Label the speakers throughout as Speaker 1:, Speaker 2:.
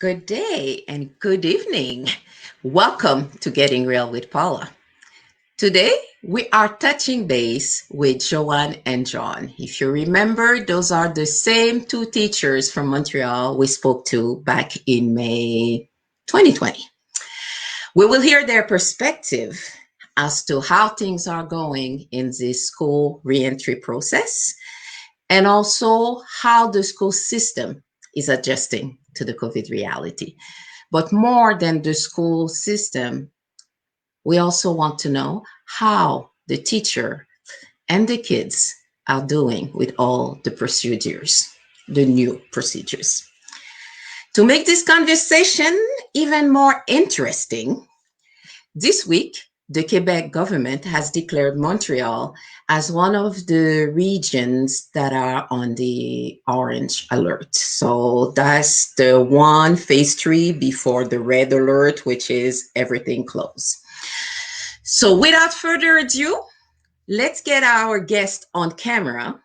Speaker 1: Good day and good evening. Welcome to Getting Real with Paula. Today, we are touching base with Johanne and John. If you remember, those are the same two teachers from Montreal we spoke to back in May 2020. We will hear their perspective as to how things are going in this school reentry process and also how the school system is adjusting to the COVID reality. But more than the school system, we also want to know how the teacher and the kids are doing with all the procedures, the new procedures. To make this conversation even more interesting, this week, the Quebec government has declared Montreal as one of the regions that are on the orange alert. So that's the one phase 3 before the red alert, which is everything closed. So without further ado, let's get our guest on camera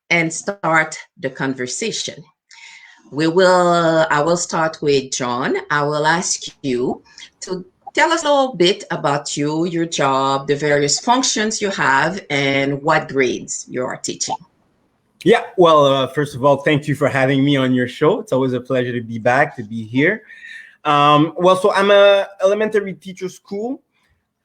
Speaker 1: and start the conversation. I will start with John. I will ask you to tell us a little bit about you, your job, the various functions you have, and what grades you are teaching.
Speaker 2: Yeah, well, first of all, thank you for having me on your show. It's always a pleasure to be back, to be here. So I'm an elementary teacher school.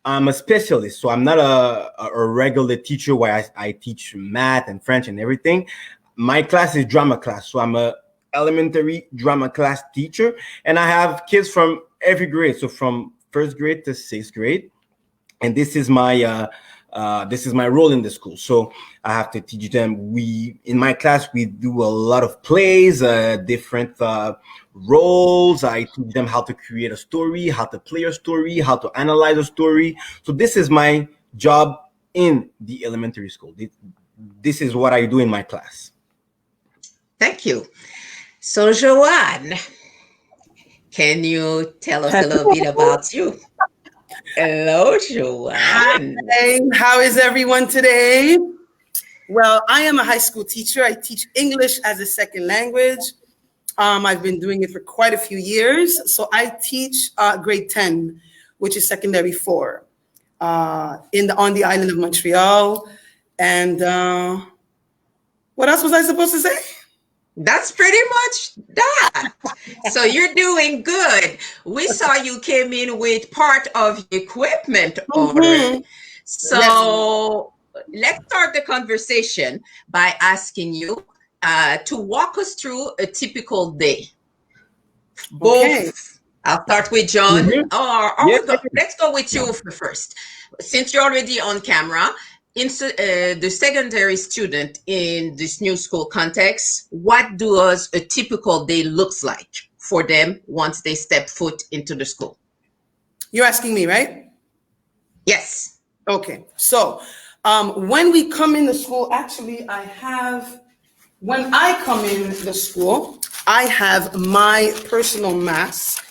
Speaker 2: I'm a specialist, so I'm not a regular teacher where I teach math and French and everything. My class is drama class, so I'm a elementary drama class teacher, and I have kids from every grade, so from first grade to sixth grade, and this is my role in the school. So I have to teach them. In my class we do a lot of plays, different roles. I teach them how to create a story, how to play a story, how to analyze a story. So this is my job in the elementary school. This is what I do in my class.
Speaker 1: Thank you. So Joanne, can you tell us a little bit about you? Hello, Joanne.
Speaker 3: Hi, how is everyone today? Well, I am a high school teacher. I teach English as a second language. I've been doing it for quite a few years. So I teach grade 10, which is secondary 4, on the island of Montreal. And what else was I supposed to say?
Speaker 1: That's pretty much that. So you're doing good. We saw you came in with part of the equipment order. So let's start the conversation by asking you to walk us through a typical day.
Speaker 3: Okay.
Speaker 1: I'll start with John. Let's go with you first. Since you're already on camera, the secondary student in this new school context, what does a typical day looks like for them once they step foot into the school?
Speaker 3: You're asking me, right?
Speaker 1: Yes.
Speaker 3: Okay. So when we come in the school, actually, when I come in the school, I have my personal mask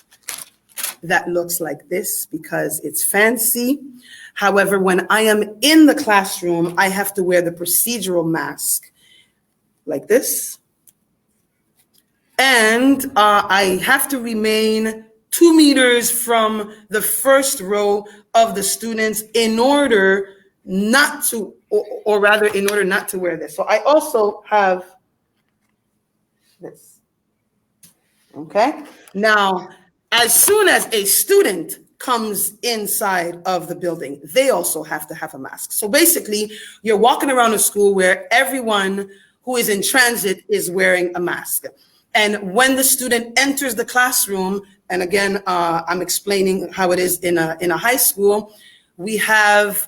Speaker 3: that looks like this because it's fancy. However, when I am in the classroom, I have to wear the procedural mask like this. And I have to remain 2 meters from the first row of the students in order not to, or rather in order not to wear this. So I also have this. Okay. Now, as soon as a student comes inside of the building, they also have to have a mask. So basically, you're walking around a school where everyone who is in transit is wearing a mask. And when the student enters the classroom, and again, I'm explaining how it is in a high school, we have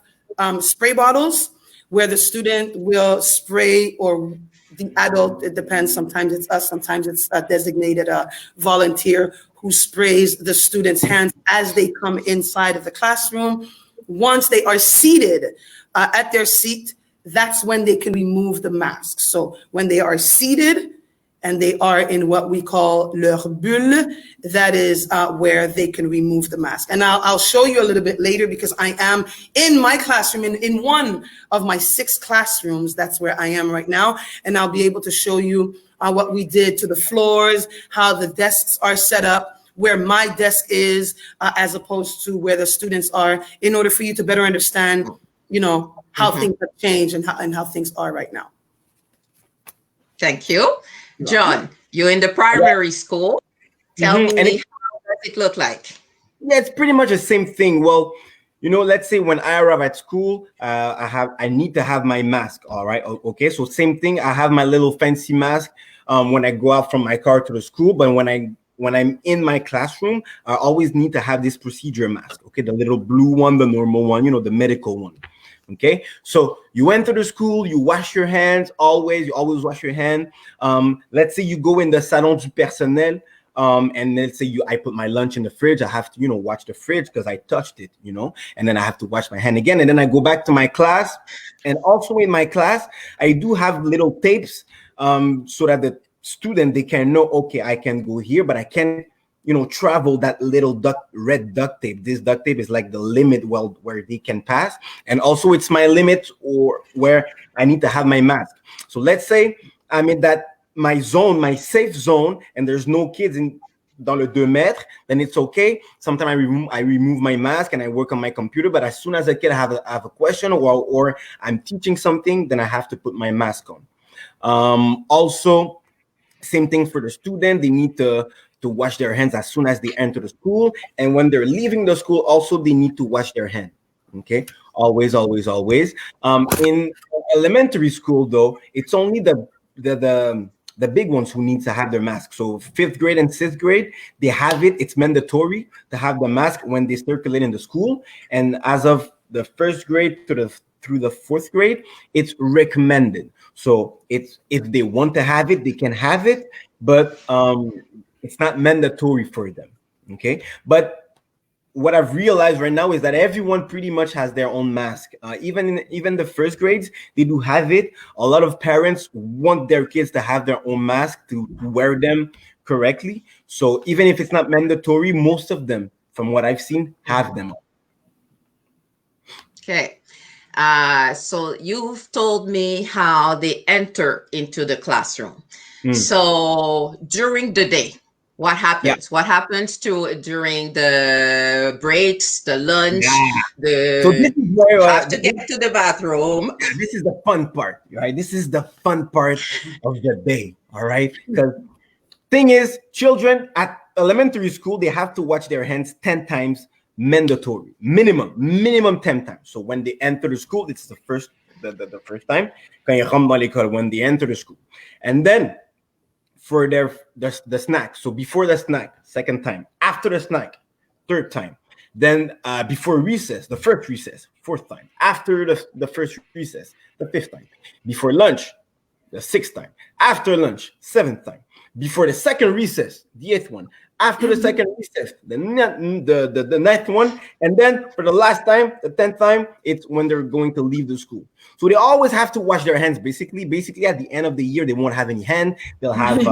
Speaker 3: spray bottles where the student will spray, or the adult, it depends, sometimes it's us, sometimes it's a designated volunteer who sprays the students' hands as they come inside of the classroom. Once they are seated at their seat, that's when they can remove the mask. So when they are seated and they are in what we call leur bulle, that is where they can remove the mask. And I'll show you a little bit later, because I am in my classroom, in one of my 6 classrooms. That's where I am right now. And I'll be able to show you what we did to the floors, how the desks are set up. where my desk is as opposed to where the students are, in order for you to better understand, how
Speaker 1: Mhm.
Speaker 3: things have changed and how things are right now.
Speaker 1: Thank you.
Speaker 3: You're welcome.
Speaker 1: John, you're in the primary school. Tell
Speaker 2: Mhm. And
Speaker 1: me, how does it look like?
Speaker 2: yeah, it's pretty much the same thing. Well, let's say when I arrive at school, I need to have my mask. All right, okay. So same thing. I have my little fancy mask when I go out from my car to the school. But when I'm in my classroom, I always need to have this procedure mask. Okay, the little blue one, the normal one, the medical one. Okay, so you enter the school, you wash your hands always. You always wash your hand. Let's say you go in the salon du personnel. And let's say I put my lunch in the fridge. I have to, watch the fridge because I touched it, and then I have to wash my hand again. And then I go back to my class. And also in my class, I do have little tapes so that the student, they can know, okay, I can go here, but I can't, travel that little red duct tape. This duct tape is like the limit where they can pass. And also it's my limit or where I need to have my mask. So let's say I'm in that my zone, my safe zone, and there's no kids dans le 2 mètres, then it's okay. Sometimes I remove my mask and I work on my computer. But as soon as a kid have a question or I'm teaching something, then I have to put my mask on. Also, same thing for the student. They need to wash their hands as soon as they enter the school. And when they're leaving the school, also they need to wash their hand. Okay, always, always, always. In elementary school, though, it's only the big ones who need to have their mask. So 5th grade and 6th grade, they have it. It's mandatory to have the mask when they circulate in the school. And as of the 1st grade through the 4th grade, it's recommended. So it's if they want to have it, they can have it, but it's not mandatory for them. Okay, but what I've realized right now is that everyone pretty much has their own mask. Even the 1st grades, they do have it. A lot of parents want their kids to have their own mask to wear them correctly. So even if it's not mandatory, most of them, from what I've seen, have them.
Speaker 1: Okay. So you've told me how they enter into the classroom. So during the day, what happens?
Speaker 2: Yeah.
Speaker 1: What happens during the breaks, the lunch,
Speaker 2: Yeah. So this is where
Speaker 1: have to get to the bathroom?
Speaker 2: this is the fun part, right? This is the fun part of the day, all right? Because thing is, children at elementary school, they have to wash their hands 10 times mandatory, minimum 10 times. So when they enter the school, it's the first time. When they enter the school. And then for the snack. So before the snack, 2nd time. After the snack, 3rd time. Then before recess, the 1st recess, 4th time. After the 1st recess, the 5th time. Before lunch, the 6th time. After lunch, 7th time. Before the 2nd recess, the 8th one. After the 2nd recess, the 9th one. And then for the last time, the 10th time, it's when they're going to leave the school. So they always have to wash their hands. Basically at the end of the year, they won't have any hand. They'll have they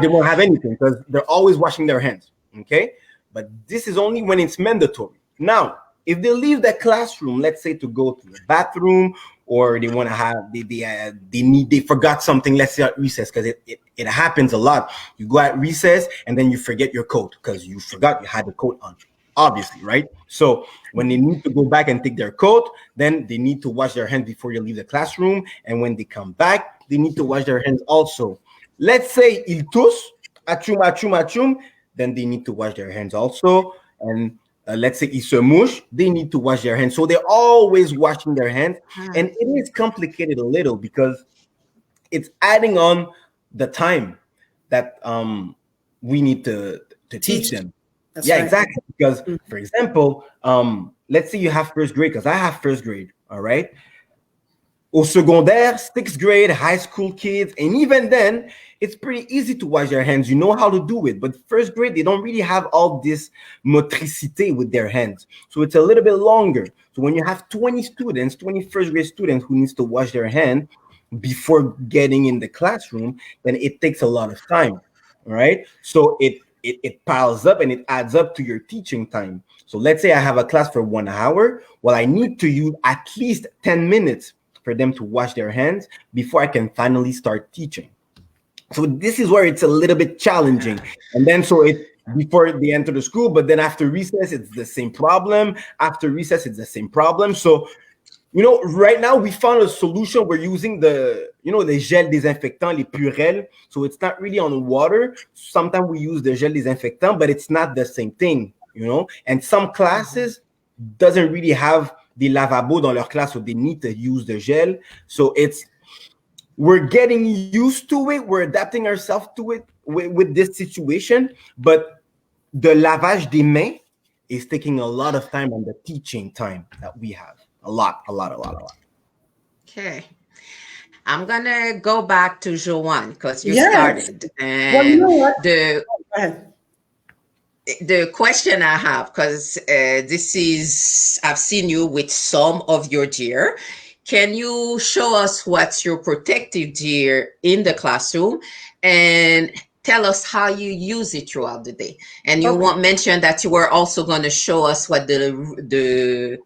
Speaker 2: won't have anything because they're always washing their hands. Okay, but this is only when it's mandatory. Now, if they leave the classroom, let's say to go to the bathroom, or they want to have they forgot something. Let's say at recess, because it happens a lot. You go at recess and then you forget your coat because you forgot you had the coat on. Obviously, right? So when they need to go back and take their coat, then they need to wash their hands before you leave the classroom. And when they come back, they need to wash their hands also. Let's say ils toussent, achum, achum, achum, then they need to wash their hands also. And let's say ils se mouchent, they need to wash their hands. So they're always washing their hands. And it is complicated a little because it's adding on the time that we need to teach them.
Speaker 3: That's
Speaker 2: yeah,
Speaker 3: right.
Speaker 2: exactly. Because, for example, let's say you have 1st grade, because I have 1st grade, all right? Au secondaire, 6th grade, high school kids, and even then, it's pretty easy to wash their hands. You know how to do it. But 1st grade, they don't really have all this motricité with their hands. So it's a little bit longer. So when you have 20 students, 20 1st grade students who needs to wash their hand before getting in the classroom, then it takes a lot of time, all right? So it piles up and it adds up to your teaching time. So let's say I have a class for 1 hour. Well, I need to use at least 10 minutes for them to wash their hands before I can finally start teaching. So this is where it's a little bit challenging. And then so it before they enter the school, but then after recess, it's the same problem. After recess, it's the same problem. So, right now we found a solution. We're using the gel désinfectant, les purelles. So it's not really on water. Sometimes we use the gel désinfectant, but it's not the same thing, And some classes doesn't really have des lavabos dans leur classe, so they need to use the gel. So we're getting used to it. We're adapting ourselves to it with this situation. But the lavage des mains is taking a lot of time on the teaching time that we have. A lot.
Speaker 1: Okay. I'm going to go back to Joanne because you
Speaker 3: Yes.
Speaker 1: started.
Speaker 3: Well, you
Speaker 1: And
Speaker 3: know what?
Speaker 1: the
Speaker 3: Go ahead.
Speaker 1: the question I have, because I've seen you with some of your gear. Can you show us what's your protective gear in the classroom and tell us how you use it throughout the day? And you
Speaker 3: Okay.
Speaker 1: mention that you were also going to show us what the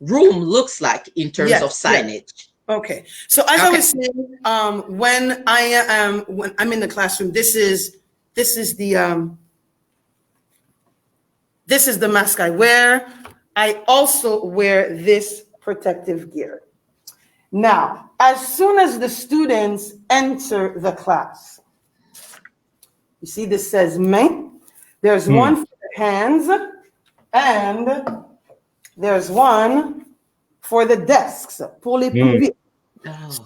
Speaker 1: room looks like in terms of
Speaker 3: Yes.
Speaker 1: signage.
Speaker 3: Okay. So as I was saying, when I'm in the classroom, this is the mask I wear. I also wear this protective gear. Now, as soon as the students enter the class, you see this says main. There's one for the hands, and there's one for the desks, pour les poubelles.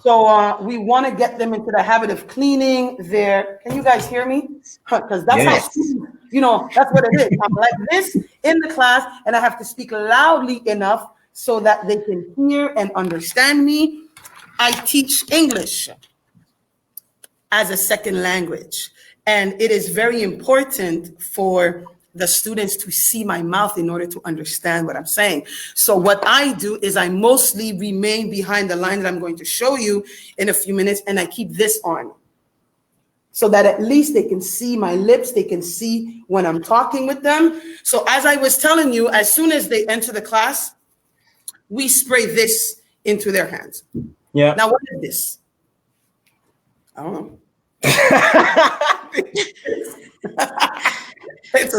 Speaker 3: So we want to get them into the habit of cleaning their. Can you guys hear me? Because that's how students, that's what it is. I'm like this in the class, and I have to speak loudly enough so that they can hear and understand me. I teach English as a second language, and it is very important for the students to see my mouth in order to understand what I'm saying. So what I do is I mostly remain behind the line that I'm going to show you in a few minutes, and I keep this on so that at least they can see my lips, they can see when I'm talking with them. So as I was telling you, as soon as they enter the class, we spray this into their hands.
Speaker 2: Yeah.
Speaker 3: Now, what is this? I don't know.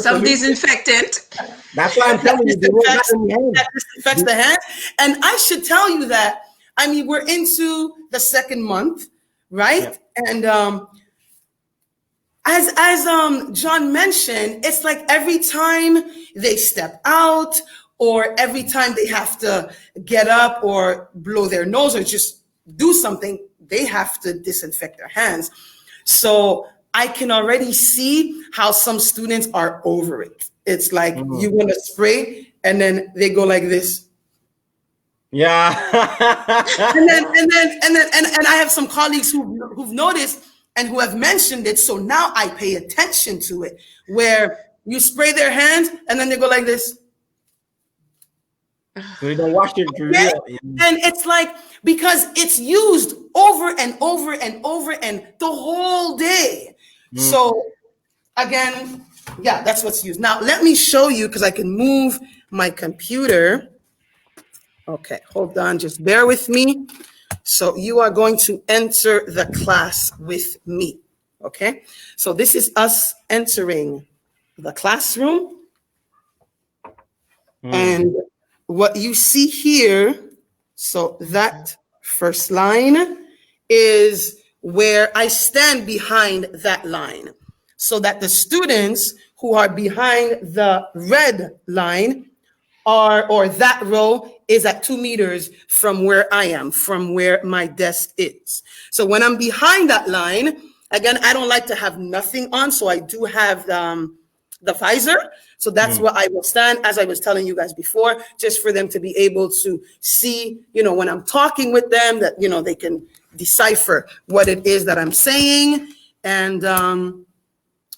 Speaker 1: Some disinfectant.
Speaker 2: That's why I'm telling you.
Speaker 3: That disinfects the hands. And I should tell you that, we're into the second month, right? Yeah. And as John mentioned, it's like every time they step out or every time they have to get up or blow their nose or just do something, they have to disinfect their hands. So I can already see how some students are over it. It's like you want to spray and then they go like this.
Speaker 2: Yeah.
Speaker 3: and I have some colleagues who've noticed and who have mentioned it. So now I pay attention to it, where you spray their hands and then they go like this.
Speaker 2: So they don't wash it for real.
Speaker 3: And it's like, because it's used over and over and over and the whole day. So again, yeah, that's what's used. Now let me show you, because I can move my computer. Okay, hold on, just bear with me. So you are going to enter the class with me. Okay, so this is us entering the classroom. And what you see here, so that first line is where I stand behind that line, so that the students who are behind the red line or that row is at 2 meters from where I am, from where my desk is. So when I'm behind that line, again, I don't like to have nothing on, so I do have the visor. So that's where I will stand, as I was telling you guys before, just for them to be able to see, when I'm talking with them, that, they can decipher what it is that I'm saying. And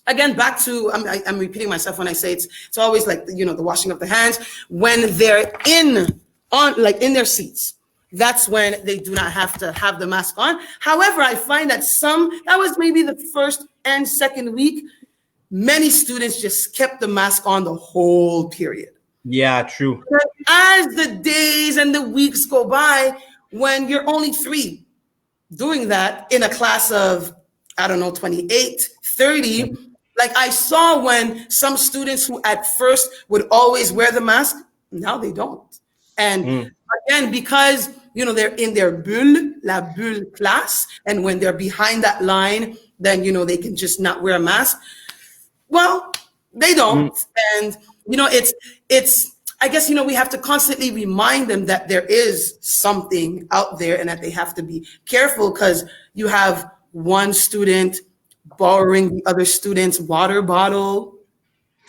Speaker 3: again, back to, I'm repeating myself when I say it's always like, the washing of the hands when they're in their seats. That's when they do not have to have the mask on. However, I find that that was maybe the first and second week, many students just kept the mask on the whole period.
Speaker 2: Yeah, true.
Speaker 3: But as the days and the weeks go by, when you're only 3 doing that in a class of I don't know, 28, 30. Like I saw when some students who at first would always wear the mask, now they don't. And again, because they're in their bulle, la bulle class, and when they're behind that line, then they can just not wear a mask. Well, they don't. And it's I guess we have to constantly remind them that there is something out there and that they have to be careful, because you have one student borrowing the other student's water bottle.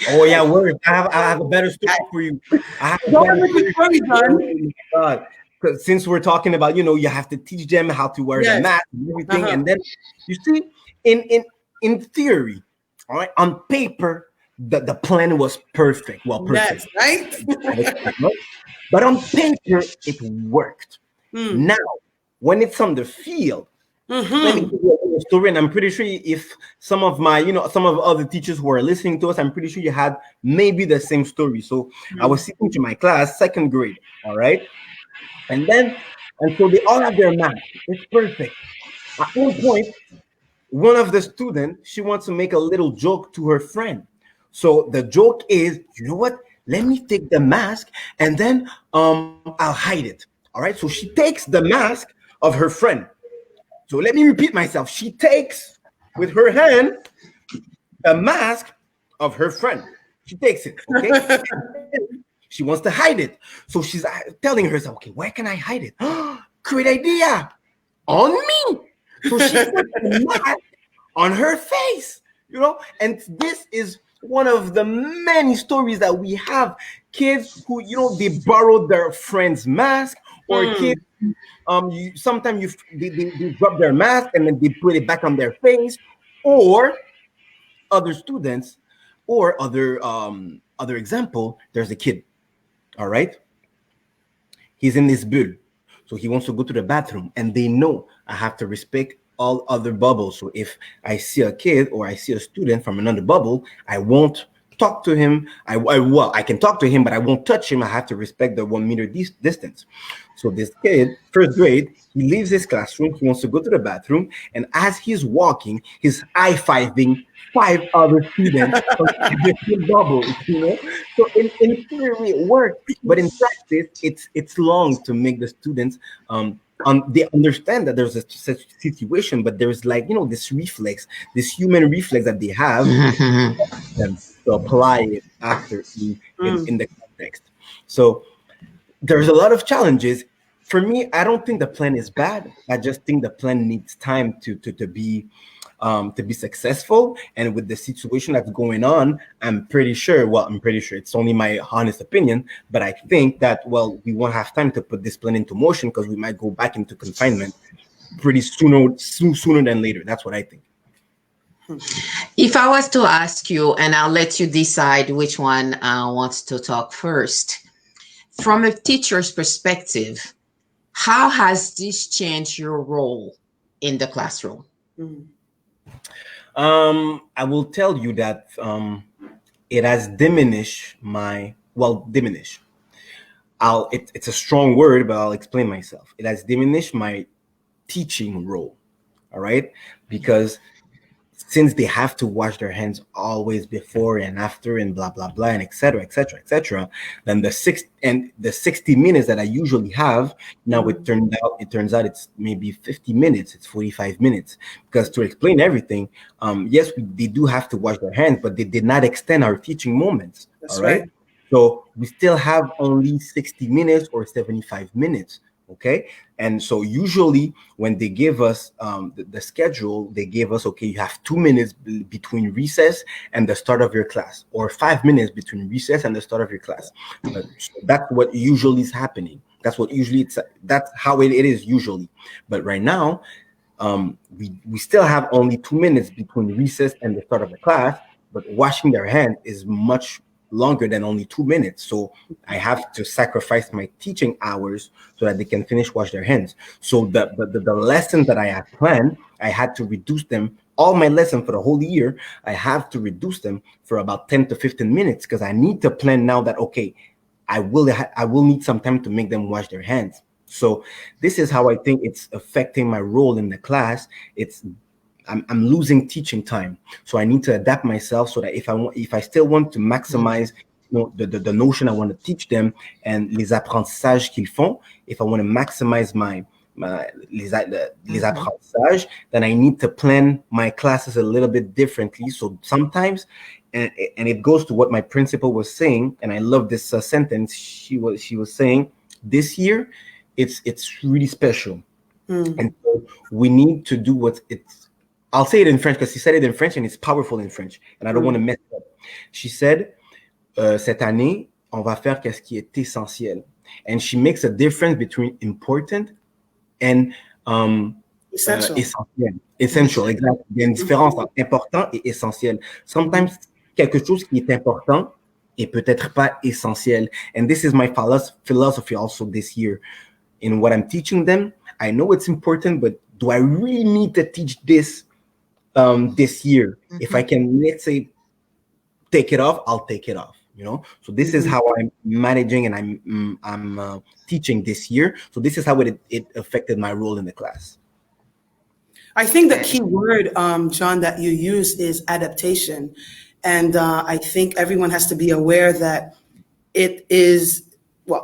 Speaker 2: Oh yeah, word. I have a better story for you. I have a
Speaker 3: Go
Speaker 2: better
Speaker 3: ahead with your story,
Speaker 2: Oh
Speaker 3: John.
Speaker 2: my God. 'Cause since we're talking about, you have to teach them how to wear the
Speaker 3: Yes.
Speaker 2: mask and everything. And then you see, in theory, all right, on paper, the plan was perfect. Well, perfect.
Speaker 3: Yes, right?
Speaker 2: But on paper, it worked. Now, when it's on the field, let me give you a little story, and I'm pretty sure if some of other teachers who are listening to us, I'm pretty sure you had maybe the same story. So I was sitting to my class, second grade, all right? And so they all have their math. It's perfect. At one point, one of the students, she wants to make a little joke to her friend. So the joke is, you know what? Let me take the mask and then I'll hide it. All right. So she takes the mask of her friend. So let me repeat myself. She takes with her hand the mask of her friend. She takes it. Okay. She wants to hide it. So she's telling herself, okay, where can I hide it? Great idea. On me. So she put the mask on her face, and this is one of the many stories that we have. Kids who, they borrowed their friend's mask, or kids, sometimes they drop their mask and then they put it back on their face, or other students, or other example, there's a kid, all right? He's in this bulle. So he wants to go to the bathroom, and they know I have to respect all other bubbles. So if I see a kid or I see a student from another bubble, I won't talk to him. I can talk to him, but I won't touch him. I have to respect the 1 meter distance. So this kid, first grade, he leaves his classroom. He wants to go to the bathroom, and as he's walking, he's high-fiving 5 other students from different bubbles. So in theory it works, but in practice it's long to make the students they understand that there's a such situation, but there's this reflex, this human reflex that they have, them to apply it after in the context. So there's a lot of challenges. For me, I don't think the plan is bad. I just think the plan needs time to be successful. And with the situation that's going on, I'm pretty sure it's only my honest opinion, but I think that, we won't have time to put this plan into motion because we might go back into confinement pretty sooner than later. That's what I think.
Speaker 1: If I was to ask you, and I'll let you decide which one wants to talk first, from a teacher's perspective, how has this changed your role in the classroom?
Speaker 2: I will tell you that it has diminished diminish. It's a strong word, but I'll explain myself. It has diminished my teaching role. All right, because since they have to wash their hands always before and after and blah blah blah and etc., then the 60 minutes that I usually have now, it turns out it's maybe 50 minutes, it's 45 minutes, because to explain everything, yes, they do have to wash their hands, but they did not extend our teaching moments.
Speaker 3: That's
Speaker 2: all right. So we still have only 60 minutes or 75 minutes. Okay. And so usually when they give us the schedule, they give us, okay, you have 2 minutes between recess and the start of your class, or 5 minutes between recess and the start of your class. So that's what usually is happening. That's how it is usually. But right now, we still have only 2 minutes between recess and the start of the class, but washing their hands is much longer than only 2 minutes. So I have to sacrifice my teaching hours so that they can wash their hands. So the lessons that I had planned, I had to reduce them. All my lessons for the whole year, I have to reduce them for about 10 to 15 minutes, because I need to plan now that, okay, I will need some time to make them wash their hands. So this is how I think it's affecting my role in the class. It's I'm losing teaching time. So I need to adapt myself so that if I still want to maximize the notion I want to teach them and les apprentissages qu'ils font, if I want to maximize les apprentissages, then I need to plan my classes a little bit differently. So sometimes, and it goes to what my principal was saying, and I love this sentence. She was saying, this year, it's really special, and so we need to do what it's. I'll say it in French because she said it in French and it's powerful in French, and I don't want to mess it up. She said, cette année, on va faire qu'est-ce qui est essentiel, and she makes a difference between important and
Speaker 3: essential.
Speaker 2: Essential, exactly. Il y a une différence entre important et essentiel. Sometimes quelque chose qui est important est peut-être pas essentiel. And this is my philosophy also this year. In what I'm teaching them, I know it's important, but do I really need to teach this this year? If I can, let's say, take it off, I'll take it off. So this is how I'm managing and I'm teaching this year. So this is how it affected my role in the class.
Speaker 3: I think the key word, John, that you use is adaptation. And I think everyone has to be aware that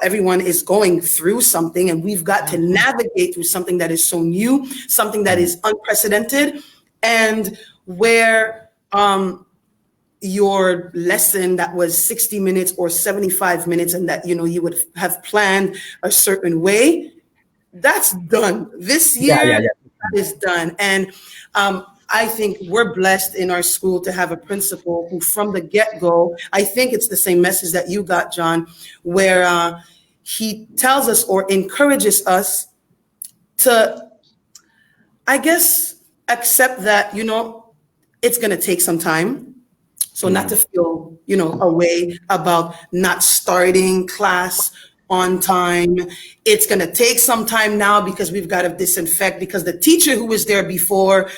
Speaker 3: everyone is going through something, and we've got to navigate through something that is so new, something that is unprecedented, and where your lesson that was 60 minutes or 75 minutes and that, you would have planned a certain way, that's done. This year, that is done. And I think we're blessed in our school to have a principal who from the get-go, I think it's the same message that you got, John, where he tells us or encourages us to, I guess, accept that, it's going to take some time. So not to feel, a way about not starting class on time. It's going to take some time now because we've got to disinfect, because the teacher who was there before,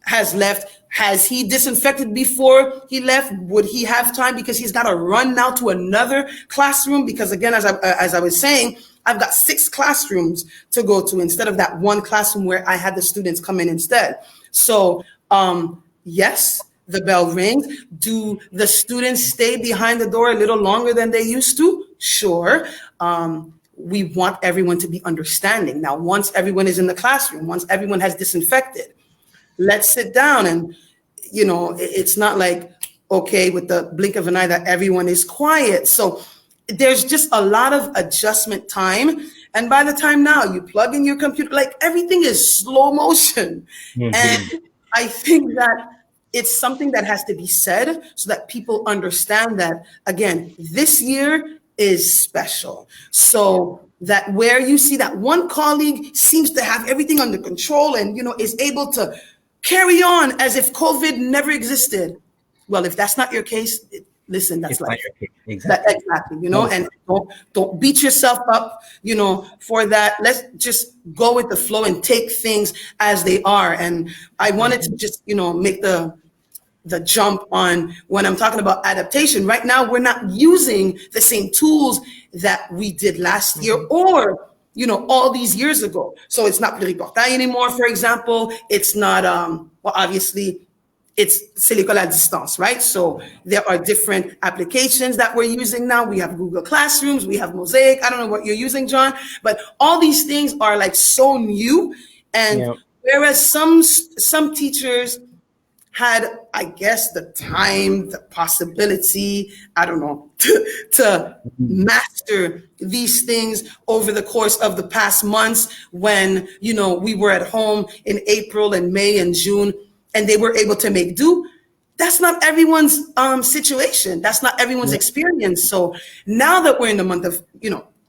Speaker 3: has left. Has he disinfected before he left? Would he have time because he's got to run now to another classroom? Because again, as I was saying, I've got 6 classrooms to go to instead of that one classroom where I had the students come in instead. So, yes, the bell rings. Do the students stay behind the door a little longer than they used to? Sure. We want everyone to be understanding. Now, once everyone is in the classroom, once everyone has disinfected, let's sit down and, it's not like, okay, with the blink of an eye that everyone is quiet. So there's just a lot of adjustment time. And by the time now you plug in your computer, like everything is slow motion. And I think that it's something that has to be said so that people understand that, again, this year is special. So that where you see that one colleague seems to have everything under control and, is able to carry on as if COVID never existed. Well, if that's not your case, listen, that's life. Exactly. And don't beat yourself up, for that. Let's just go with the flow and take things as they are. And I wanted to just, make the jump on when I'm talking about adaptation. Right now, we're not using the same tools that we did last year or, all these years ago. So it's not pluriportail anymore, for example. It's not, obviously, c'est l'école à distance, right? So there are different applications that we're using now. We have Google Classrooms, we have Mosaic. I don't know what you're using, John, but all these things are like so new. And whereas some teachers had, I guess, the time, the possibility, I don't know, to master these things over the course of the past months when, we were at home in April and May and June, and they were able to make do. That's not everyone's situation. That's not everyone's experience. So now that we're in the month of,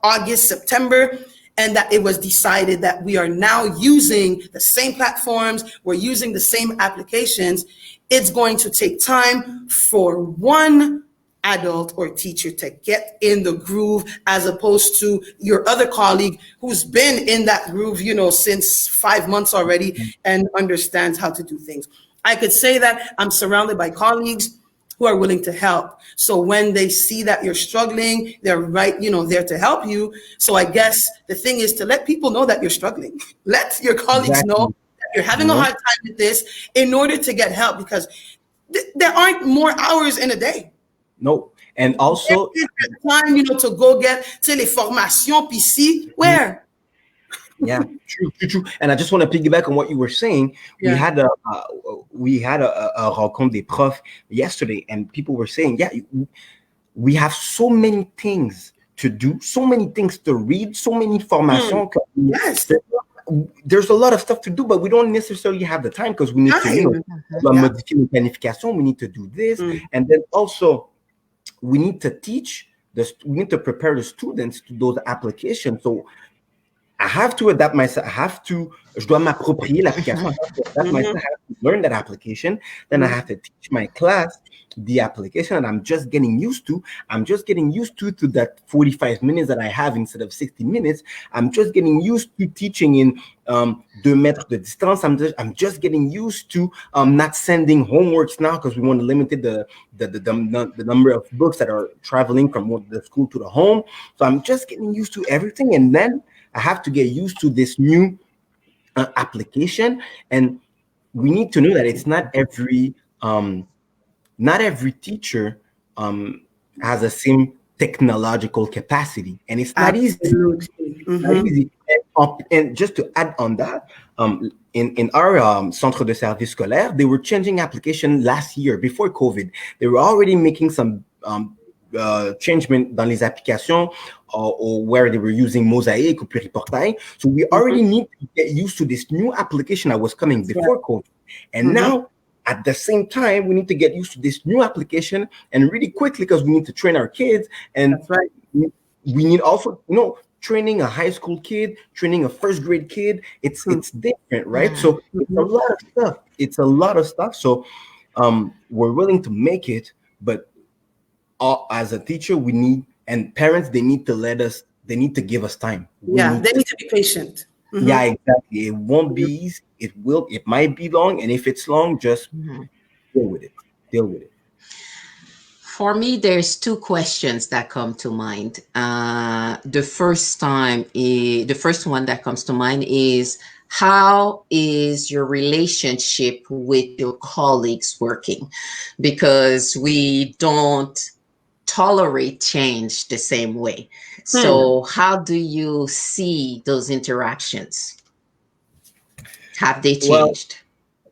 Speaker 3: August, September, and that it was decided that we are now using the same platforms, we're using the same applications, it's going to take time for one adult or teacher to get in the groove as opposed to your other colleague who's been in that groove, since 5 months already and understands how to do things. I could say that I'm surrounded by colleagues who are willing to help. So when they see that you're struggling, they're right, there to help you. So I guess the thing is to let people know that you're struggling. Let your colleagues know that you're having a hard time with this, in order to get help, because there aren't more hours in a day.
Speaker 2: No. And also,
Speaker 3: time, to go get, les formations, puis si, where?
Speaker 2: yeah, true. And I just want to piggyback on what you were saying.
Speaker 3: Yeah.
Speaker 2: We had a rencontre des profs yesterday, and people were saying, yeah, we have so many things to do, so many things to read, so many formations.
Speaker 3: Yes.
Speaker 2: There's a lot of stuff to do, but we don't necessarily have the time, because we need to modifier nos planifications, we need to do this, and then also we need to teach we need to prepare the students to those applications. So I have to adapt myself. Je dois m'approprier l'application. I have to adapt myself. I have to learn that application. Then I have to teach my class the application that I'm just getting used to. I'm just getting used to that 45 minutes that I have instead of 60 minutes. I'm just getting used to teaching in 2 meters de distance. I'm just getting used to not sending homeworks now, because we want to limit the number of books that are traveling from the school to the home. So I'm just getting used to everything, and then I have to get used to this new application. And we need to know that it's not every teacher has the same technological capacity, and it's not easy. Not easy. And just to add on that, in our centre de service scolaire, they were changing application last year before COVID. They were already making some changement dans les applications, or where they were using Mosaic or Pluriportail. So we already need to get used to this new application that was coming before COVID. And now, at the same time, we need to get used to this new application, and really quickly, because we need to train our kids. And we need also, training a high school kid, training a first grade kid. It's different, right? So it's a lot of stuff. So we're willing to make it, but as a teacher, we need, and parents, they need to give us time.
Speaker 3: They need to be patient.
Speaker 2: Yeah, exactly. It won't be easy. It might be long. And if it's long, just deal with it.
Speaker 1: For me, there's 2 questions that come to mind. The first one that comes to mind is, how is your relationship with your colleagues working? Because we don't tolerate change the same way. So how do you see those interactions? Have they changed?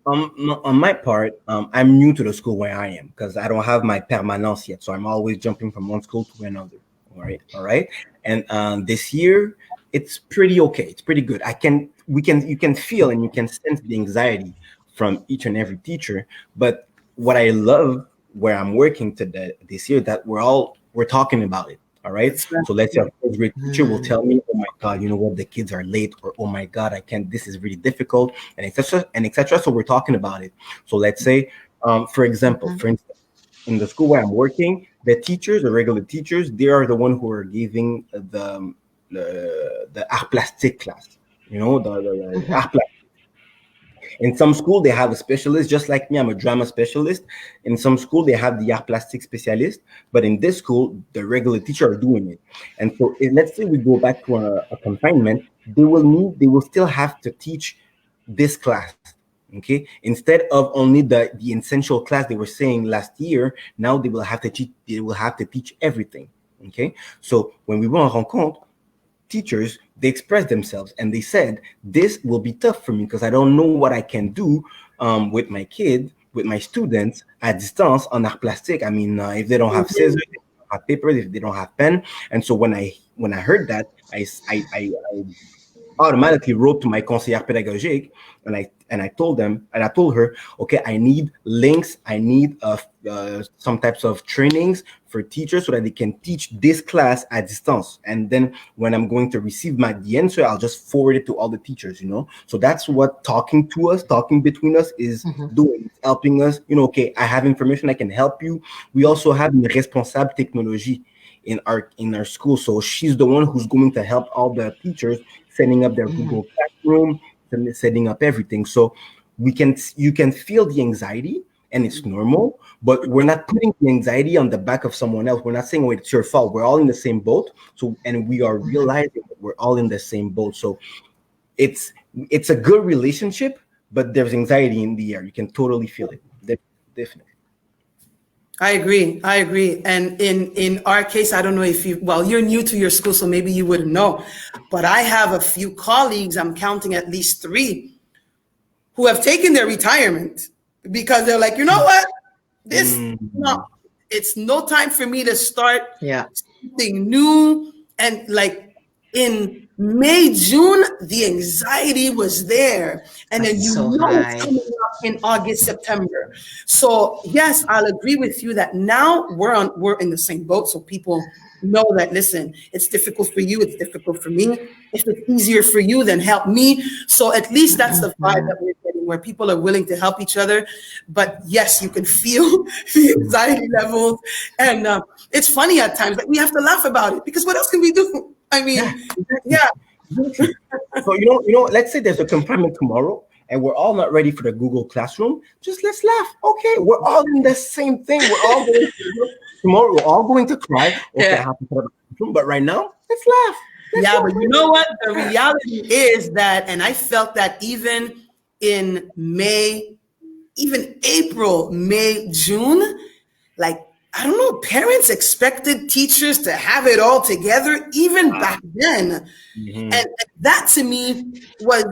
Speaker 2: On my part, I'm new to the school where I am, because I don't have my permanence yet. So I'm always jumping from one school to another. All right. And this year, it's pretty okay. It's pretty good. You can feel and you can sense the anxiety from each and every teacher. But what I love where I'm working this year, that we're talking about it. All right. So let's say a first grade teacher will tell me, oh my God, you know what, the kids are late, or oh my God, this is really difficult, and etc. So we're talking about it. So let's say, for instance, in the school where I'm working, the regular teachers, they are the one who are giving the art plastique class, the art plastique. In some school, they have a specialist, just like me. I'm a drama specialist. In some school, they have the art plastique specialist. But in this school, the regular teacher are doing it. And so let's say we go back to a confinement, they will still have to teach this class. Okay. Instead of only the essential class they were saying last year, now they will have to teach everything. Okay. So when we went on rencontre, teachers, they expressed themselves and they said, this will be tough for me because I don't know what I can do with my kid, with my students at distance on art plastique. I mean, if they don't have scissors, if they don't have paper, if they don't have pen. And so when I heard that, I automatically wrote to my conseillère pédagogique and I told her, okay, I need links, I need some types of trainings for teachers so that they can teach this class at distance. And then when I'm going to receive the answer, I'll just forward it to all the teachers, So that's what talking between us is doing. It's helping us, okay, I have information, I can help you. We also have une responsable technologie in our school. So she's the one who's going to help all the teachers setting up their Google Classroom, setting up everything. So you can feel the anxiety, and it's normal, but we're not putting the anxiety on the back of someone else. We're not saying, oh, it's your fault. We're all in the same boat. So, and we are realizing that we're all in the same boat. So it's a good relationship, but there's anxiety in the air. You can totally feel it. Definitely.
Speaker 3: I agree. And in our case, I don't know if you're new to your school, so maybe you wouldn't know, but I have a few colleagues, I'm counting at least 3, who have taken their retirement because they're like, you know what? It's no time for me to start something new. And like in May, June, the anxiety was there. And then it's coming up in August, September. So yes, I'll agree with you that now we're in the same boat. So people know that, listen, it's difficult for you, it's difficult for me. If it's easier for you, then help me. So at least that's the vibe that we're getting, where people are willing to help each other. But yes, you can feel the anxiety levels. And it's funny at times, like we have to laugh about it because what else can we do? I mean, yeah.
Speaker 2: So, let's say there's a confinement tomorrow and we're all not ready for the Google Classroom. Just let's laugh. Okay, we're all in the same thing. We're all going tomorrow, we're all going to cry. Okay, but right now, let's laugh.
Speaker 3: But you know what? The reality is that, and I felt that even in May, even April, May, June, like, I don't know, parents expected teachers to have it all together even back then. And that to me was,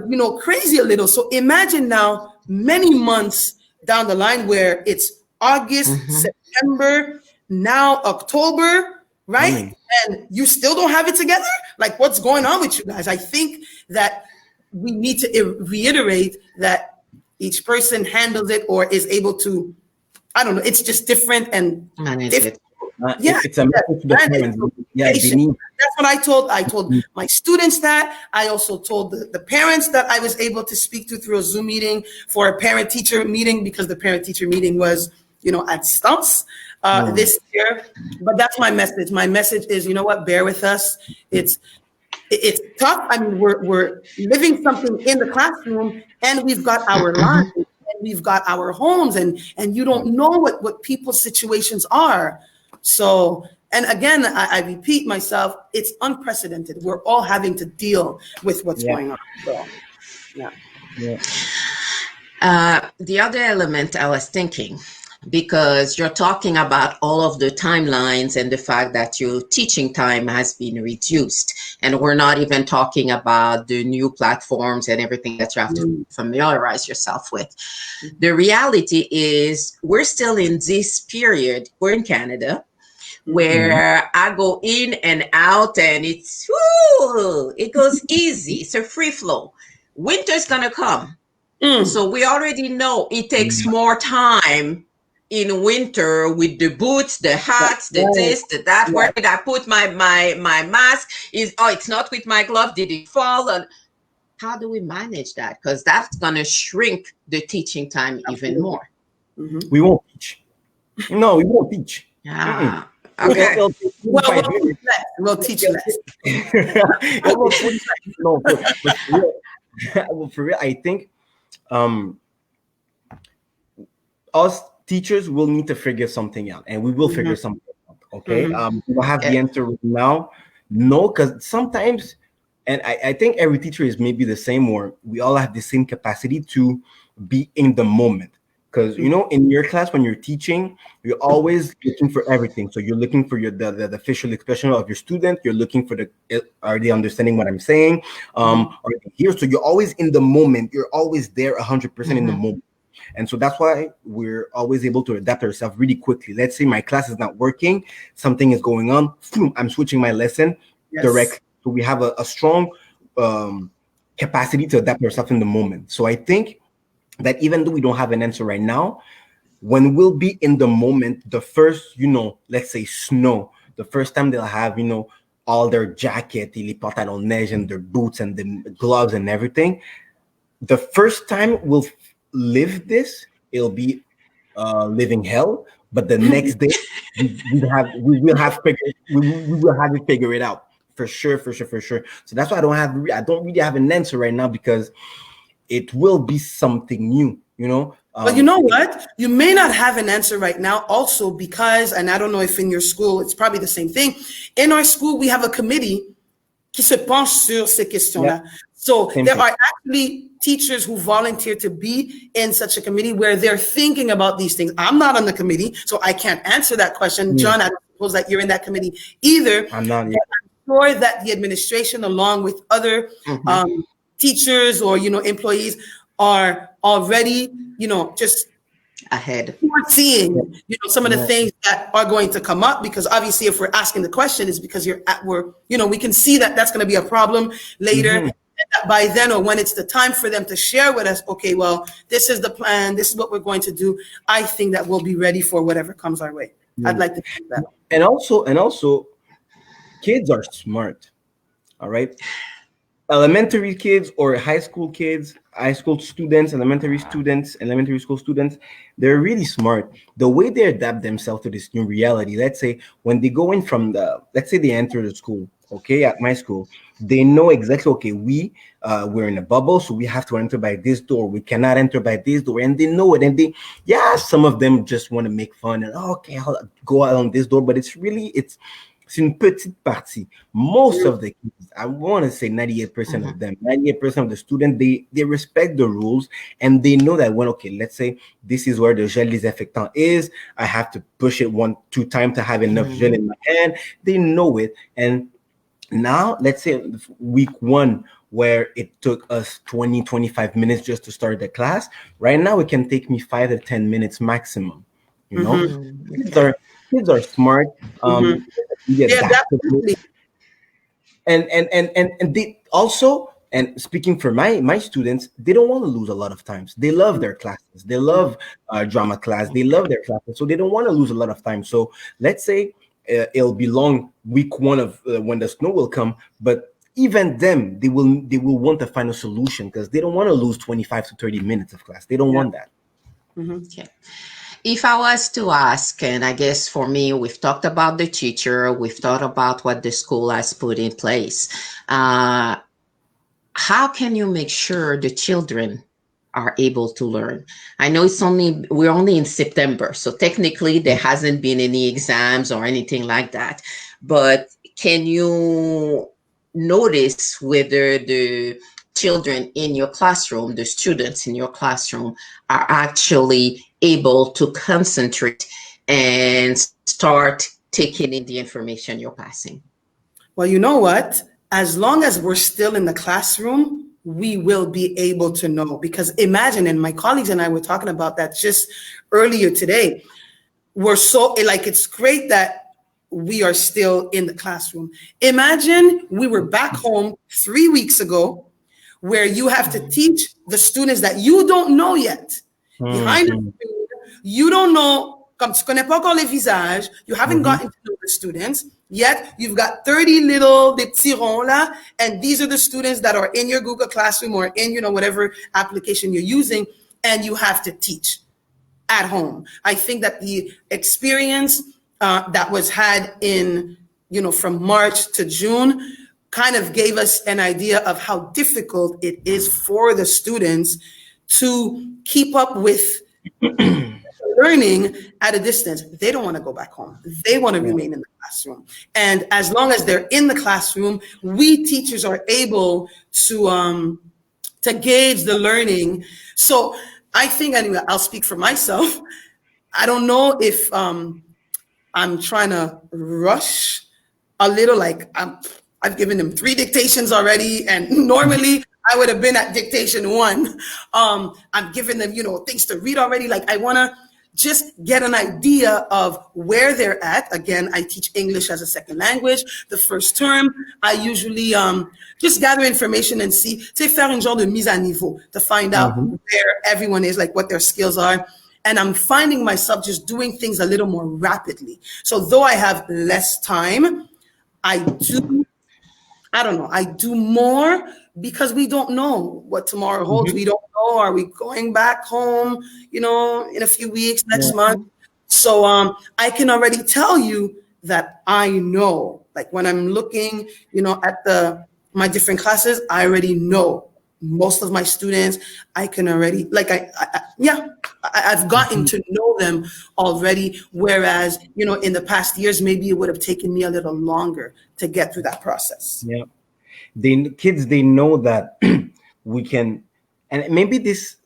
Speaker 3: crazy a little. So imagine now many months down the line where it's August, September, now October, right? And you still don't have it together? Like, what's going on with you guys? I think that we need to reiterate that each person handles it or is able to, I don't know, it's just different and
Speaker 1: manage
Speaker 3: different.
Speaker 1: it.
Speaker 2: It's a message to the parents.
Speaker 3: That's what I told. I told my students that. I also told the parents that I was able to speak to through a Zoom meeting for a parent-teacher meeting, because the parent-teacher meeting was, at Stumps this year. But that's my message. My message is, you know what? Bear with us. It's tough. I mean, we're living something in the classroom, and we've got our lives, and we've got our homes, and you don't know what people's situations are. So, and again, I repeat myself, it's unprecedented. We're all having to deal with what's going on. So,
Speaker 1: the other element I was thinking, because you're talking about all of the timelines and the fact that your teaching time has been reduced. And we're not even talking about the new platforms and everything that you have to familiarize yourself with. The reality is we're still in this period, we're in Canada, where I go in and out and it goes easy. It's a free flow. Winter's gonna come. So we already know it takes more time in winter with the boots, the hats, the this, the that. Where did I put my mask? It's not with my glove. Did it fall? And how do we manage that? Because that's gonna shrink the teaching time even more.
Speaker 2: We won't teach. No, we won't teach.
Speaker 1: Okay.
Speaker 3: We'll teach less.
Speaker 2: No, for real, I think us teachers will need to figure something out, and we will figure something out. Okay, we don't have the answer right now. No, because sometimes, and I think every teacher is maybe the same, or we all have the same capacity to be in the moment. Because in your class when you're teaching, you're always looking for everything. So you're looking for the facial expression of your student. You're looking for are they understanding what I'm saying? Are they here? So you're always in the moment. You're always there 100% in the moment. And so that's why we're always able to adapt ourselves really quickly. Let's say my class is not working, something is going on, I'm switching my lesson directly. So we have a strong capacity to adapt ourselves in the moment. So I think that even though we don't have an answer right now, when we'll be in the moment, the first, let's say snow, the first time they'll have, all their jacket, les pantalons neige and their boots and the gloves and everything, the first time we'll live this, it'll be living hell. But the next day, we will have it figure it out for sure. So that's why I don't really have an answer right now, because it will be something new,
Speaker 3: But you know what? You may not have an answer right now also because, and I don't know if in your school, it's probably the same thing. In our school, we have a committee qui se penchent sur ces questions-là.
Speaker 2: Yeah.
Speaker 3: So
Speaker 2: Same
Speaker 3: there
Speaker 2: thing.
Speaker 3: are actually teachers who volunteer to be in such a committee where they're thinking about these things. I'm not on the committee, so I can't answer that question.
Speaker 2: Yeah.
Speaker 3: John, I suppose that you're in that committee either.
Speaker 2: I'm not
Speaker 3: But
Speaker 2: yet.
Speaker 3: I'm sure that the administration, along with other teachers or, employees, are already, just
Speaker 1: Ahead.
Speaker 3: foreseeing, some of the
Speaker 2: Yeah.
Speaker 3: things that are going to come up, because obviously if we're asking the question is because we can see that that's going to be a problem later.
Speaker 2: Mhm.
Speaker 3: And that by then, or when it's the time for them to share with us, okay, well, this is the plan, this is what we're going to do. I think that we'll be ready for whatever comes our way. I'd like to think that.
Speaker 2: And also, kids are smart. All right. Elementary kids or high school kids, high school students, elementary school students, they're really smart. The way they adapt themselves to this new reality, let's say when they go in from let's say they enter the school, okay, at my school, they know exactly, okay, we're in a bubble, so we have to enter by this door. We cannot enter by this door, and they know it. And some of them just want to make fun and okay, I'll go out on this door, but it's c'est une petite partie. Most of the kids, I want to say 98% of them, 98% of the students, they respect the rules and they know that okay, let's say this is where the gel désinfectant is. I have to push it 1-2 times to have enough gel in my hand. They know it. And now, let's say week 1, where it took us 20-25 minutes just to start the class. Right now, it can take me 5 to 10 minutes maximum. Kids are smart. They adaptable.
Speaker 3: Definitely.
Speaker 2: And they also, and speaking for my students, they don't want to lose a lot of times. They love their classes. They love drama class. They love their classes, so they don't want to lose a lot of time. So let's say it'll be long week 1 of when the snow will come, but even them, they will want to find a solution because they don't want to lose 25 to 30 minutes of class. They don't want that.
Speaker 1: Okay. If I was to ask, and I guess for me, we've talked about the teacher, we've thought about what the school has put in place. How can you make sure the children are able to learn? I know we're only in September, so technically there hasn't been any exams or anything like that. But can you notice whether the children in your classroom, the students in your classroom, are actually able to concentrate and start taking in the information you're passing?
Speaker 3: Well, you know what? As long as we're still in the classroom, we will be able to know. Because imagine, and my colleagues and I were talking about that just earlier today. It's great that we are still in the classroom. Imagine we were back home 3 weeks ago, where you have to teach the students that you don't know yet. Behind the screen, you don't know, comme tu connais pas encore les visages, you haven't gotten to know the students, yet you've got 30 des petits ronds là, and these are the students that are in your Google Classroom or in, whatever application you're using, and you have to teach at home. I think that the experience that was had in, from March to June kind of gave us an idea of how difficult it is for the students to keep up with learning at a distance. They don't want to go back home. They want to remain in the classroom. And as long as they're in the classroom, we teachers are able to gauge the learning. So I think, anyway, I'll speak for myself. I don't know if I'm trying to rush a little, like I've given them 3 dictations already, and normally I would have been at dictation 1. I'm giving them, things to read already. Like I want to just get an idea of where they're at. Again, I teach English as a second language. The first term, I usually just gather information and see, faire une genre de mise à niveau to find out where everyone is, like what their skills are. And I'm finding myself just doing things a little more rapidly. So though I have less time, I do more because we don't know what tomorrow holds. We don't know, are we going back home, in a few weeks, next month? So I can already tell you that I know, like when I'm looking, at my different classes, I already know most of my students. I can already, I've gotten to know them already. Whereas, in the past years, maybe it would have taken me a little longer to get through that process.
Speaker 2: Yeah. They know that we can, and maybe this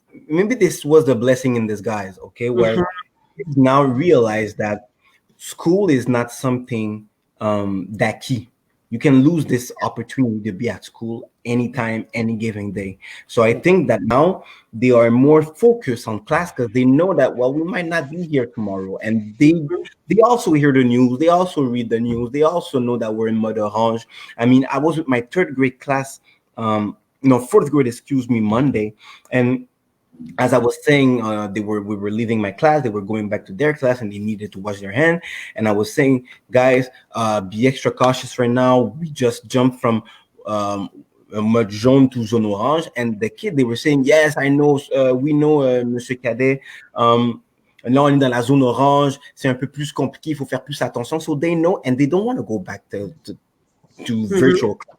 Speaker 2: was the blessing in disguise, okay, where kids now realize that school is not something that key. You can lose this opportunity to be at school anytime, any given day. So I think that now they are more focused on class because they know that, well, we might not be here tomorrow, and they also hear the news, they also read the news, they also know that we're in mode orange. I mean, I was with my third grade class, no, fourth grade, excuse me, Monday, and as I was saying, we were leaving my class, they were going back to their class, and they needed to wash their hand. And I was saying, guys, be extra cautious right now. We just jumped from mode jaune to zone orange, and the kid, they were saying, yes, I know, we know, Monsieur Cadet. Là, on est dans la zone orange. C'est un peu plus compliqué. Il faut faire plus attention. So they know, and they don't want to go back to virtual class,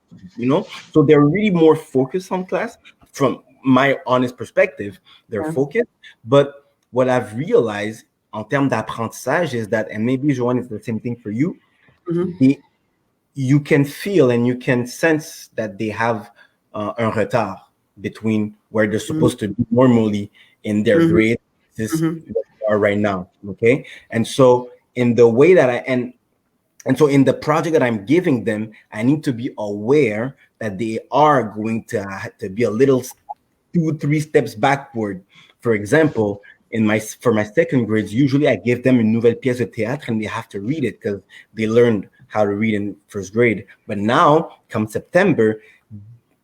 Speaker 2: So they're really more focused on class. From my honest perspective, they're focused. But what I've realized en termes d'apprentissage is that, and maybe Joanne, is the same thing for you, you can feel and you can sense that they have un retard between where they're supposed to be normally in their grade, this where they are right now, okay? And so in the way that and so in the project that I'm giving them, I need to be aware that they are going to be a little 2-3 steps backward. For example, for my second grades, usually I give them a nouvelle pièce de théâtre and they have to read it because they learned how to read in first grade. But now, come September,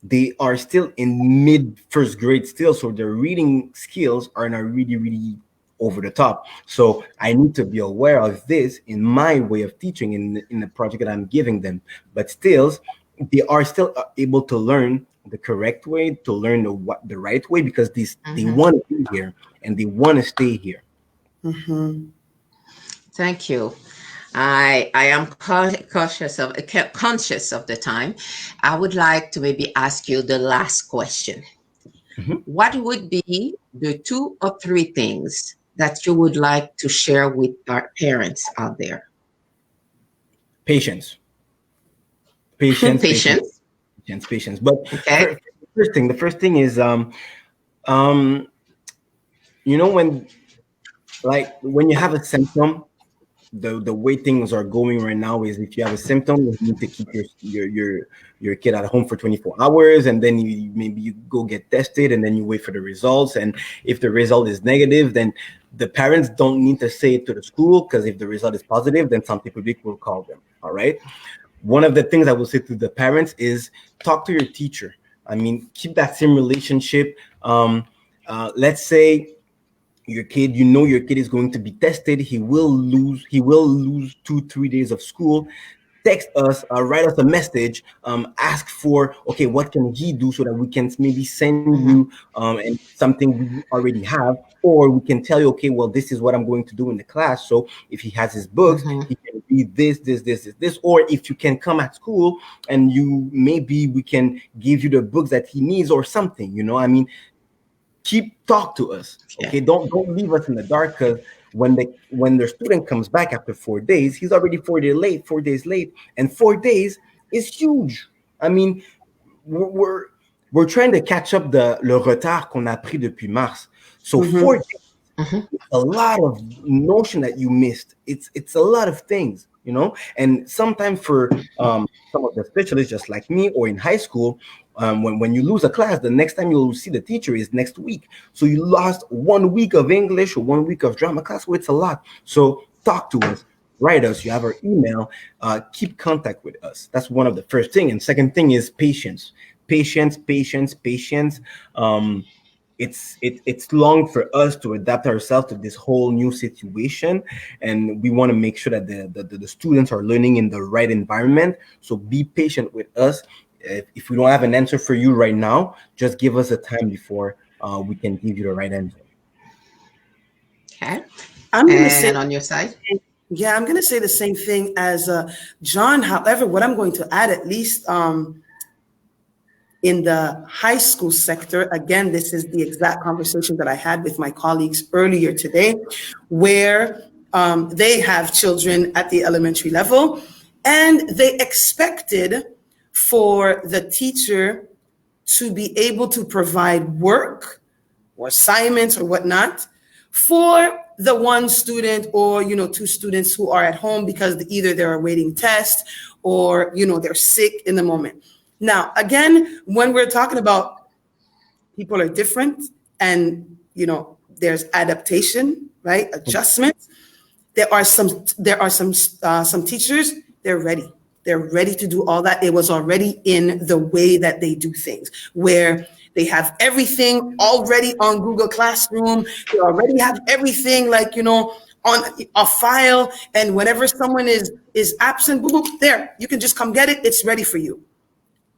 Speaker 2: they are still in mid first grade still, so their reading skills are not really, really over the top. So I need to be aware of this in my way of teaching in the project that I'm giving them. But still, they are still able to learn the correct way, to learn the right way, because they want to be here and they want to stay here.
Speaker 1: Thank you. I am conscious of the time. I would like to maybe ask you the last question. What would be the 2 or 3 things that you would like to share with our parents out there?
Speaker 2: Patience. But
Speaker 1: okay.
Speaker 2: the first thing is, when you have a symptom, the way things are going right now is, if you have a symptom, you need to keep your kid at home for 24 hours, and then maybe you go get tested, and then you wait for the results. And if the result is negative, then the parents don't need to say it to the school, because if the result is positive, then Santé Publique will call them. All right. One of the things I will say to the parents is, talk to your teacher. I mean, keep that same relationship. Let's say your kid is going to be tested. He will lose 2-3 days of school. Text us, write us a message, ask for, okay, what can he do so that we can maybe send you and something we already have, or we can tell you, okay, well, this is what I'm going to do in the class. So if he has his books, he can read this, or if you can come at school and maybe we can give you the books that he needs or something, I mean, talk to us. Okay, don't leave us in the dark, because when the student comes back after 4 days, he's already 4 days late, and 4 days is huge. I mean, we're trying to catch up le retard qu'on a pris depuis mars. So 4 days, a lot of notion that you missed. It's a lot of things, and sometimes for some of the specialists, just like me, or in high school, when you lose a class, the next time you'll see the teacher is next week. So you lost 1 week of English or 1 week of drama class. So it's a lot. So talk to us, write us. You have our email. Keep contact with us. That's one of the first thing. And second thing is patience. Patience. It's long for us to adapt ourselves to this whole new situation, and we want to make sure that the students are learning in the right environment. So be patient with us. If we don't have an answer for you right now, just give us a time before we can give you the right answer.
Speaker 1: Okay.
Speaker 3: I'm going to say
Speaker 1: on your side.
Speaker 3: Yeah, I'm going to say the same thing as John. However, what I'm going to add, at least in the high school sector, again, this is the exact conversation that I had with my colleagues earlier today, where they have children at the elementary level, and they expected for the teacher to be able to provide work or assignments or whatnot for the one student or, two students who are at home because either they're awaiting test or, they're sick in the moment. Now, again, when we're talking about people are different and, there's adaptation, right? Adjustments. There are some teachers, they're ready. They're ready to do all that. It was already in the way that they do things, where they have everything already on Google Classroom. They already have everything on a file. And whenever someone is absent, boom, boom, there, you can just come get it. It's ready for you.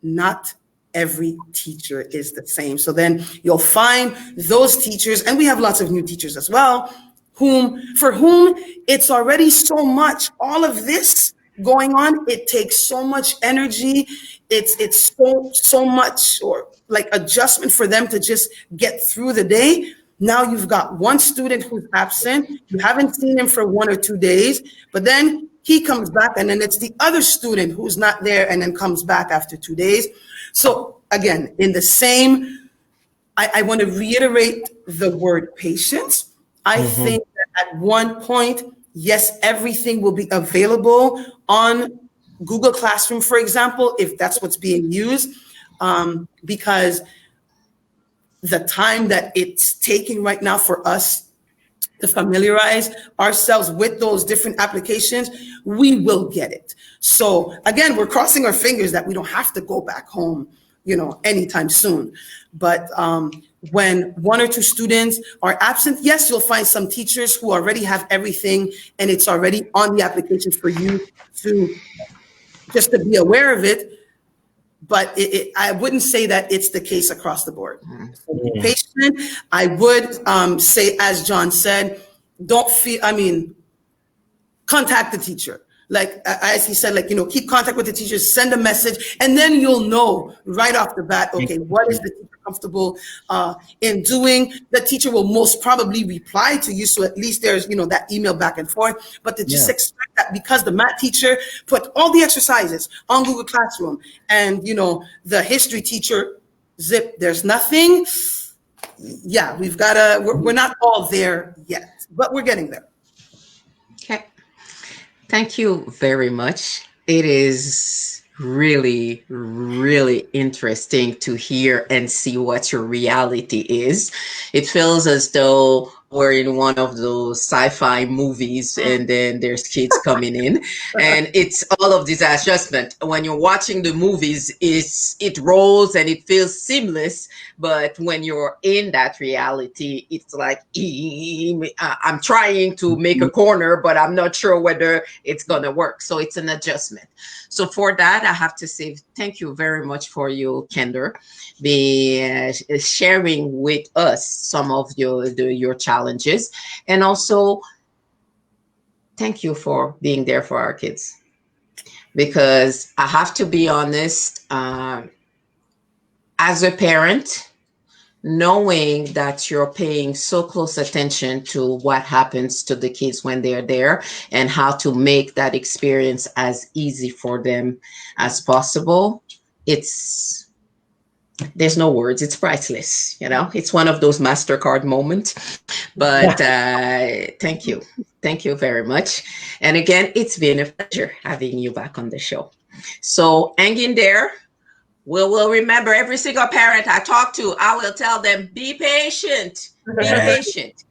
Speaker 3: Not every teacher is the same. So then you'll find those teachers, and we have lots of new teachers as well, for whom it's already so much, all of this going on, it takes so much energy. It's so much or like adjustment for them to just get through the day. Now you've got one student who's absent. You haven't seen him for 1 or 2 days, but then he comes back and then it's the other student who's not there and then comes back after 2 days. So again, in the same, I want to reiterate the word patience. I think that at one point, yes, everything will be available on Google Classroom, for example, if that's what's being used, because the time that it's taking right now for us to familiarize ourselves with those different applications, we will get it. So again, we're crossing our fingers that we don't have to go back home, anytime soon. But when 1 or 2 students are absent, yes, you'll find some teachers who already have everything and it's already on the application for you to just to be aware of it. But I wouldn't say that it's the case across the board. So be patient. I would say, as John said, contact the teacher. Like, as he said, keep contact with the teacher, send a message, and then you'll know right off the bat, okay, what is the teacher comfortable in doing? The teacher will most probably reply to you, so at least there's, that email back and forth. But to just expect that because the math teacher put all the exercises on Google Classroom and, the history teacher, zip, there's nothing. Yeah, we're not all there yet, but we're getting there.
Speaker 1: Okay. Thank you very much. It is really, really interesting to hear and see what your reality is. It feels as though we're in one of those sci-fi movies and then there's kids coming in and it's all of this adjustment. When you're watching the movies, it rolls and it feels seamless. But when you're in that reality, it's like, I'm trying to make a corner, but I'm not sure whether it's going to work. So it's an adjustment. So for that, I have to say thank you very much for your candor, sharing with us some of your challenges, and also thank you for being there for our kids. Because I have to be honest, as a parent, knowing that you're paying so close attention to what happens to the kids when they're there and how to make that experience as easy for them as possible, there's no words. It's priceless. It's one of those MasterCard moments. But thank you. Thank you very much. And again, it's been a pleasure having you back on the show. So hang in there. We'll remember every single parent I talk to, I will tell them, be patient, be patient.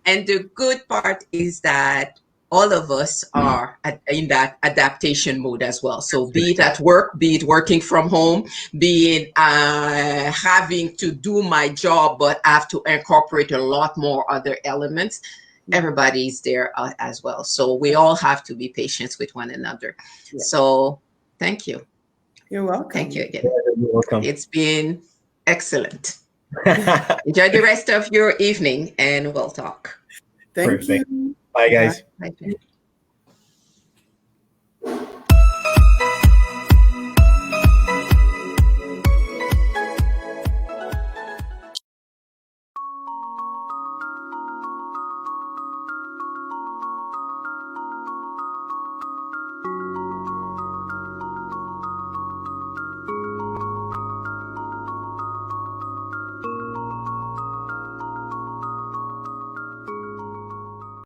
Speaker 1: And the good part is that all of us are in that adaptation mode as well. So be it at work, be it working from home, be it having to do my job, but I have to incorporate a lot more other elements. Everybody's there as well. So we all have to be patient with one another. Yeah. So thank you.
Speaker 3: You're welcome.
Speaker 1: Thank you again.
Speaker 2: You're welcome.
Speaker 1: It's been excellent. Enjoy the rest of your evening and we'll talk.
Speaker 3: Thank you.
Speaker 2: Bye, guys.
Speaker 1: Bye. Bye.